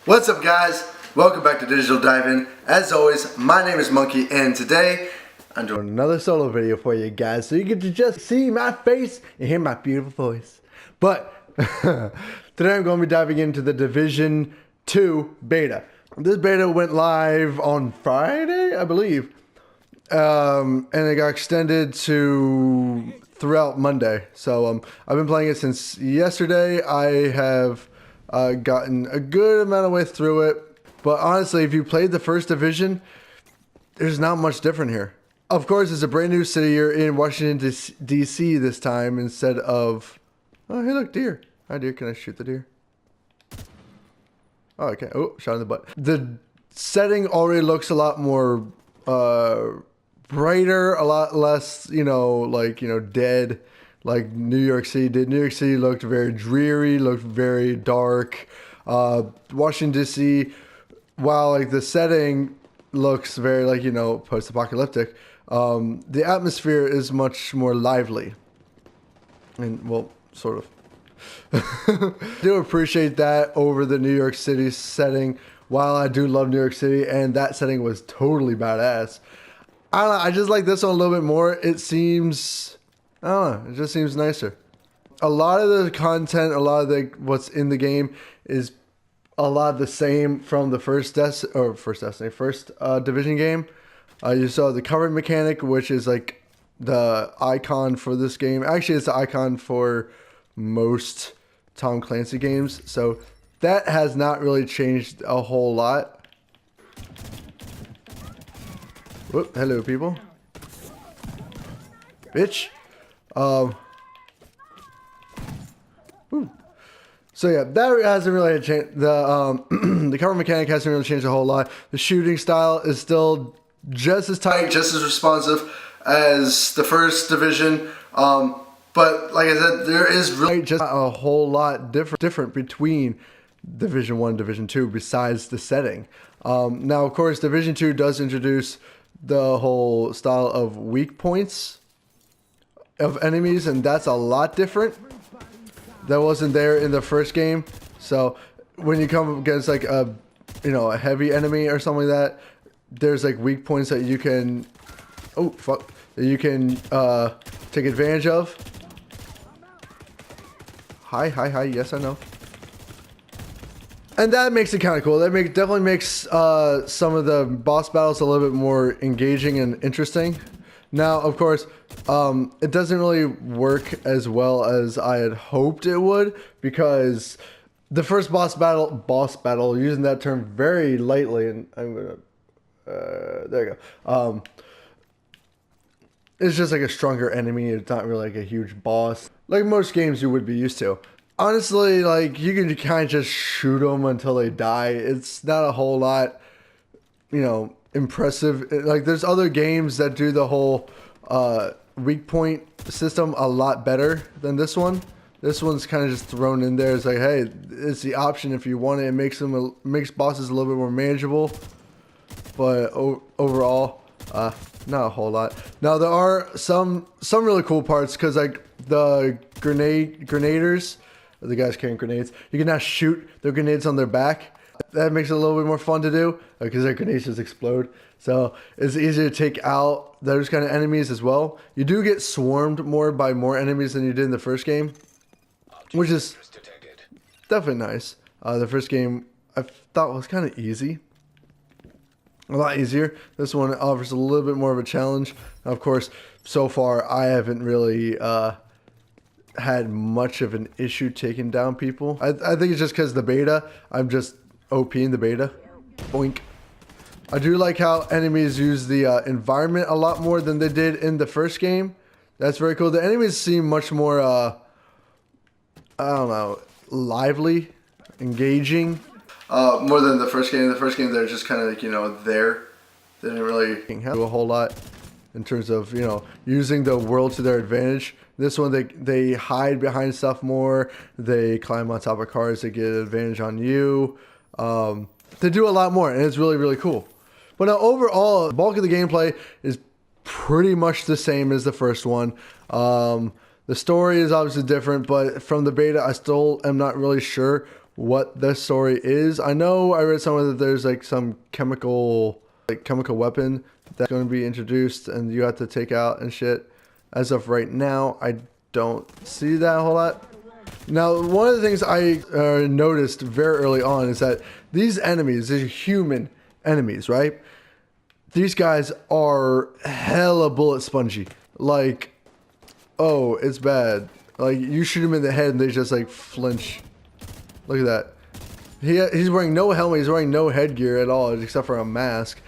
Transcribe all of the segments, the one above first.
What's up, guys? Welcome back to Digital Dive-In. As always, my name is Monkey, and today I'm doing another solo video for you guys, so you get to just see my face and hear my beautiful voice. But today I'm going to be diving into the Division 2 beta. This beta went live on Friday, I believe, and it got extended to throughout Monday. So I've been playing it since yesterday. I have gotten a good amount of way through it, but honestly, if you played the first Division, there's not much different here. Of course, it's a brand new city. You're in Washington, D.C. this time instead of... Oh, hey, look, deer. Hi, deer. Can I shoot the deer? Oh, okay. Oh, shot in the butt. The setting already looks a lot more brighter, a lot less, dead like New York City did. New York City looked very dreary, looked very dark. Washington, D.C., while the setting looks very post-apocalyptic, the atmosphere is much more lively. And, well, sort of. I do appreciate that over the New York City setting. While I do love New York City, and that setting was totally badass, I don't know, I just like this one a little bit more. It seems, I don't know, it just seems nicer. A lot of the content, a lot of what's in the game is a lot the same from the first Division game. You saw the cover mechanic, which is like the icon for this game. Actually, it's the icon for most Tom Clancy games, so that has not really changed a whole lot. Whoop, hello people. Bitch. So yeah, that hasn't really changed. The cover mechanic hasn't really changed a whole lot. The shooting style is still just as tight, just as responsive as the first Division. But like I said, there is really just a whole lot different between Division 1 and Division 2 besides the setting. Now, of course, Division 2 does introduce the whole style of weak points of enemies, and that's a lot different. That wasn't there in the first game. So when you come against like a heavy enemy or something like that, there's like weak points that you can take advantage of. Hi, yes, I know. And that makes it kind of cool. That definitely makes some of the boss battles a little bit more engaging and interesting. Now, of course, it doesn't really work as well as I had hoped it would, because the first boss battle, using that term very lightly, and I'm gonna, there you go. It's just like a stronger enemy. It's not really like a huge boss, like most games you would be used to. Honestly, like, you can kind of just shoot them until they die. It's not a whole lot, impressive. Like, there's other games that do the whole weak point system a lot better than this one. This one's kind of just thrown in there. It's like, hey, it's the option if you want it. It makes bosses a little bit more manageable. But overall, not a whole lot. Now, there are some really cool parts, because like the grenaders, the guys carrying grenades, you can now shoot their grenades on their back. That makes it a little bit more fun to do, because their grenades just explode. So it's easier to take out those kind of enemies as well. You do get swarmed more by more enemies than you did in the first game, which is definitely nice. The first game I thought was kind of easy. A lot easier. This one offers a little bit more of a challenge. Now, of course, so far I haven't really had much of an issue taking down people. I think it's just because the beta. I'm just OP in the beta. Boink. I do like how enemies use the environment a lot more than they did in the first game. That's very cool. The enemies seem much more, I don't know, lively, engaging. More than the first game. The first game, they're just kind of like, there. They didn't really do a whole lot in terms of, using the world to their advantage. This one, they hide behind stuff more. They climb on top of cars to get an advantage on you. They do a lot more, and it's really, really cool. But now, overall, the bulk of the gameplay is pretty much the same as the first one. The story is obviously different, but from the beta, I still am not really sure what the story is. I know I read somewhere that there's like some chemical weapon that's going to be introduced and you have to take out and shit. As of right now, I don't see that a whole lot. Now, one of the things I noticed very early on is that these enemies, these human enemies, right? These guys are hella bullet spongy. Like, oh, it's bad. Like, you shoot them in the head and they just like flinch. Look at that. He's wearing no helmet. He's wearing no headgear at all except for a mask.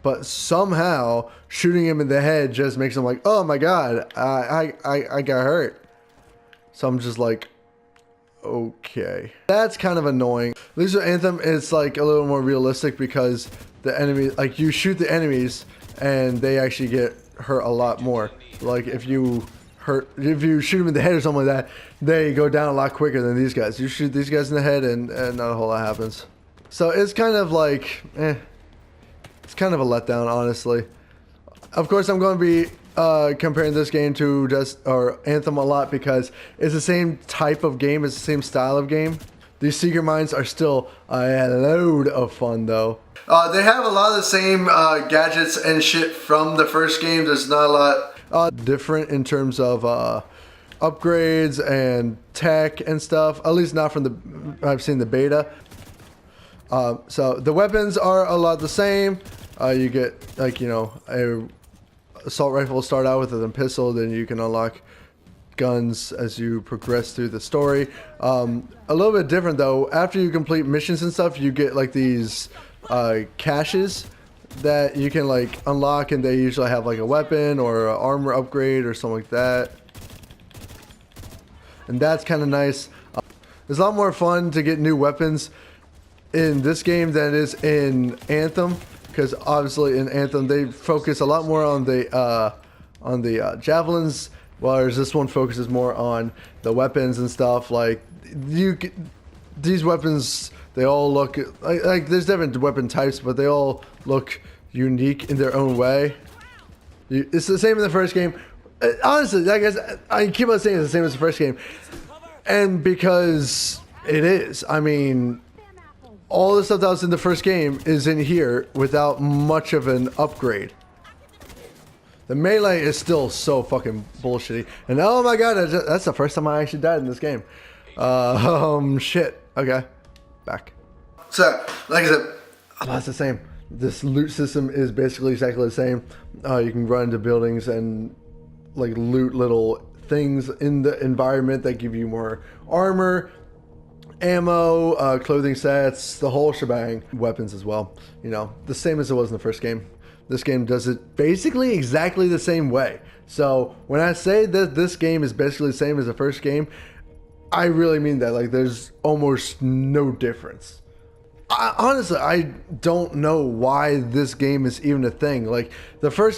But somehow shooting him in the head just makes him like, oh my god, I got hurt. So I'm just like, okay. That's kind of annoying. At least with Anthem, it's like a little more realistic because the enemy, like you shoot the enemies and they actually get hurt a lot more. Like if you shoot them in the head or something like that, they go down a lot quicker than these guys. You shoot these guys in the head and not a whole lot happens. So it's kind of like, it's kind of a letdown, honestly. Of course, I'm going to be comparing this game to Anthem a lot because it's the same type of game, it's the same style of game. These secret mines are still a load of fun, though. They have a lot of the same gadgets and shit from the first game. There's not a lot different in terms of upgrades and tech and stuff. At least not from the I've seen the beta. So the weapons are a lot the same. You get like, you know, a assault rifle to start out with, and then pistol. Then you can unlock guns as you progress through the story. A little bit different though. After you complete missions and stuff, you get like these caches that you can like unlock, and they usually have like a weapon or an armor upgrade or something like that. And that's kind of nice. It's a lot more fun to get new weapons in this game than it is in Anthem, because obviously in Anthem they focus a lot more on the javelins, whereas this one focuses more on the weapons and stuff. Like these weapons, they all look like there's different weapon types, but they all look unique in their own way. It's the same in the first game. Honestly, I guess I keep on saying it's the same as the first game, and because it is. I mean, all the stuff that was in the first game is in here without much of an upgrade. The melee is still so fucking bullshitty. And oh my god, that's the first time I actually died in this game. Shit. Okay. Back. So, like I said, a lot's the same. This loot system is basically exactly the same. You can run into buildings and like loot little things in the environment that give you more armor, ammo, clothing sets, the whole shebang. Weapons as well, you know, the same as it was in the first game. This game does it basically exactly the same way. So when I say that this game is basically the same as the first game, I really mean that. Like, there's almost no difference. Honestly, I don't know why this game is even a thing. Like,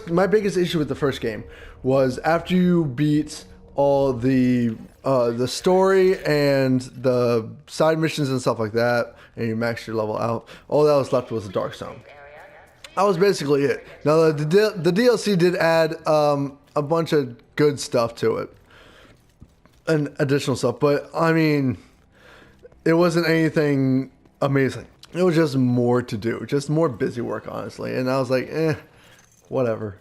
my biggest issue with the first game was after you beat all the story and the side missions and stuff like that, and you maxed your level out, all that was left was the Dark Zone. That was basically it. Now the DLC did add a bunch of good stuff to it and additional stuff, but I mean, it wasn't anything amazing. It was just more to do, just more busy work, honestly. And I was like, whatever.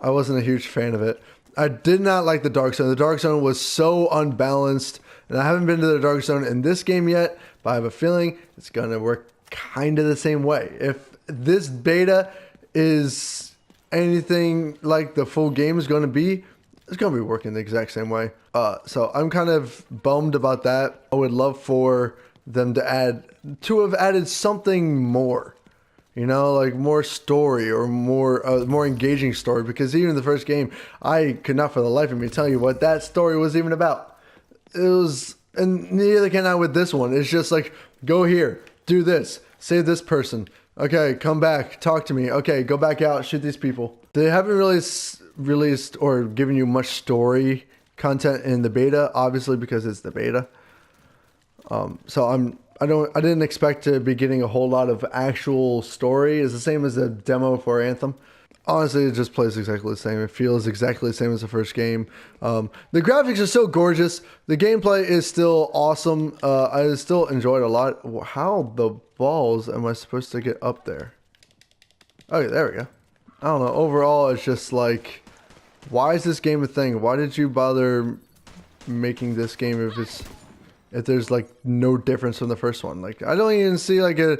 I wasn't a huge fan of it. I did not like the Dark Zone. The Dark Zone was so unbalanced, and I haven't been to the Dark Zone in this game yet, but I have a feeling it's gonna work kind of the same way. If this beta is anything like the full game is going to be, it's going to be working the exact same way. So I'm kind of bummed about that. I would love for them to have added something more, you know, like more story or more engaging story, because even in the first game, I could not for the life of me tell you what that story was even about. It was, and neither can I with this one. It's just like, go here, do this, save this person. Okay, come back, talk to me. Okay, go back out, shoot these people. They haven't really released or given you much story content in the beta, obviously because it's the beta. So I didn't expect to be getting a whole lot of actual story. It's the same as the demo for Anthem. honestly, it just plays exactly the same. It feels exactly the same as the first game. The graphics are so gorgeous. The gameplay is still awesome. I still enjoy it a lot. How the balls am I supposed to get up there? Okay, there we go. I don't know. Overall, it's just like, why is this game a thing? Why did you bother making this game if there's like no difference from the first one? Like, I don't even see like a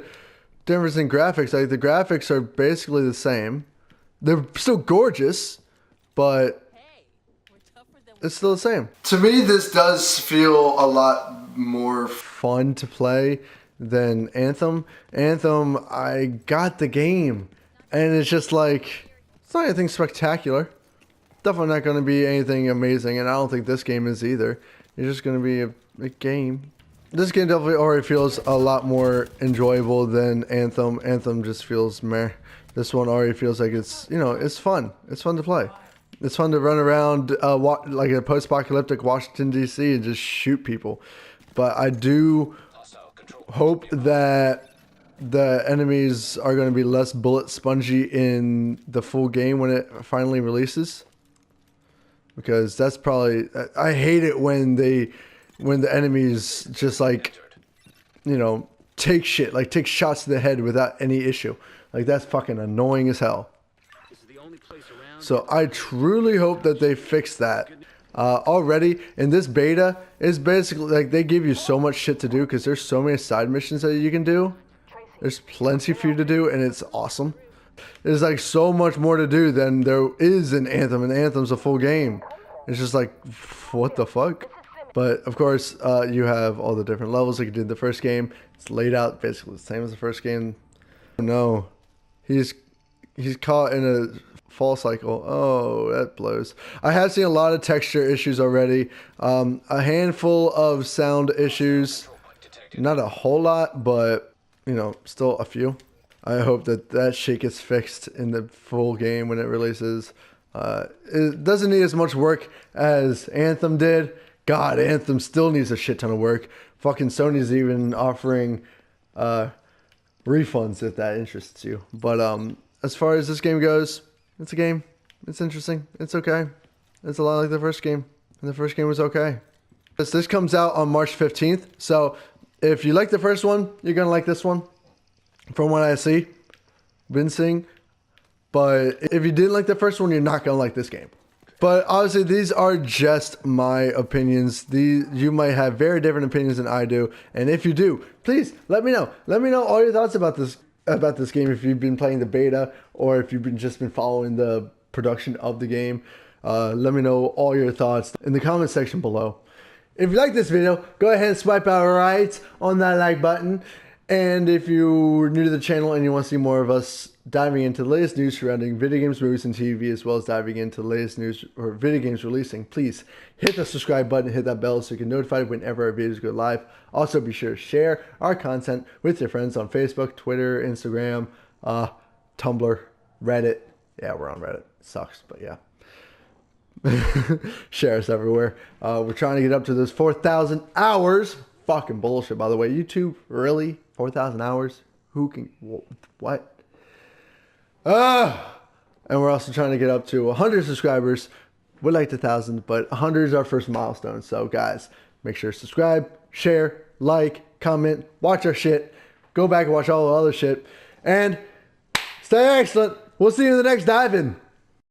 difference in graphics. Like, the graphics are basically the same. They're still gorgeous, but it's still the same. To me, this does feel a lot more fun to play than Anthem. Anthem, I got the game, and it's just like, it's not anything spectacular. Definitely not going to be anything amazing, and I don't think this game is either. It's just going to be a game. This game definitely already feels a lot more enjoyable than Anthem. Anthem just feels meh. This one already feels like it's, you know, it's fun. It's fun to play. It's fun to run around like a post-apocalyptic Washington, D.C. and just shoot people. But I do hope that the enemies are going to be less bullet spongy in the full game when it finally releases. Because that's probably... I hate it when the enemies just like, you know, take shit. Like take shots to the head without any issue. Like, that's fucking annoying as hell. So I truly hope that they fix that. Already in this beta, it's basically like they give you so much shit to do because there's so many side missions that you can do. There's plenty for you to do, and it's awesome. There's like so much more to do than there is in Anthem, and Anthem's a full game. It's just like, what the fuck? But of course, you have all the different levels like you did in the first game. It's laid out basically the same as the first game. No. He's caught in a fall cycle. Oh, that blows. I have seen a lot of texture issues already. A handful of sound issues. Not a whole lot, but, you know, still a few. I hope that shit gets fixed in the full game when it releases. It doesn't need as much work as Anthem did. God, Anthem still needs a shit ton of work. Fucking Sony's even offering... refunds if that interests you. But as far as this game goes, it's a game. It's interesting. It's okay. It's a lot like the first game. And the first game was okay. This comes out on March 15th. So if you like the first one, you're going to like this one. From what I see. Been seeing. But if you didn't like the first one, you're not going to like this game. But obviously, these are just my opinions. You might have very different opinions than I do. And if you do, please let me know. Let me know all your thoughts about this game. If you've been playing the beta or if you've just been following the production of the game. Let me know all your thoughts in the comment section below. If you like this video, go ahead and swipe out right on that like button. And if you're new to the channel and you want to see more of us diving into the latest news surrounding video games, movies, and TV, as well as diving into the latest news or video games releasing, please hit the subscribe button, hit that bell so you can be notified whenever our videos go live. Also, be sure to share our content with your friends on Facebook, Twitter, Instagram, Tumblr, Reddit. Yeah, we're on Reddit. It sucks, but yeah. Share us everywhere. We're trying to get up to those 4,000 hours. Fucking bullshit, by the way. YouTube, really? 4,000 hours? Who can... What? And we're also trying to get up to 100 subscribers. We'd like to 1,000, but 100 is our first milestone. So, guys, make sure to subscribe, share, like, comment, watch our shit. Go back and watch all the other shit. And stay excellent. We'll see you in the next dive-in.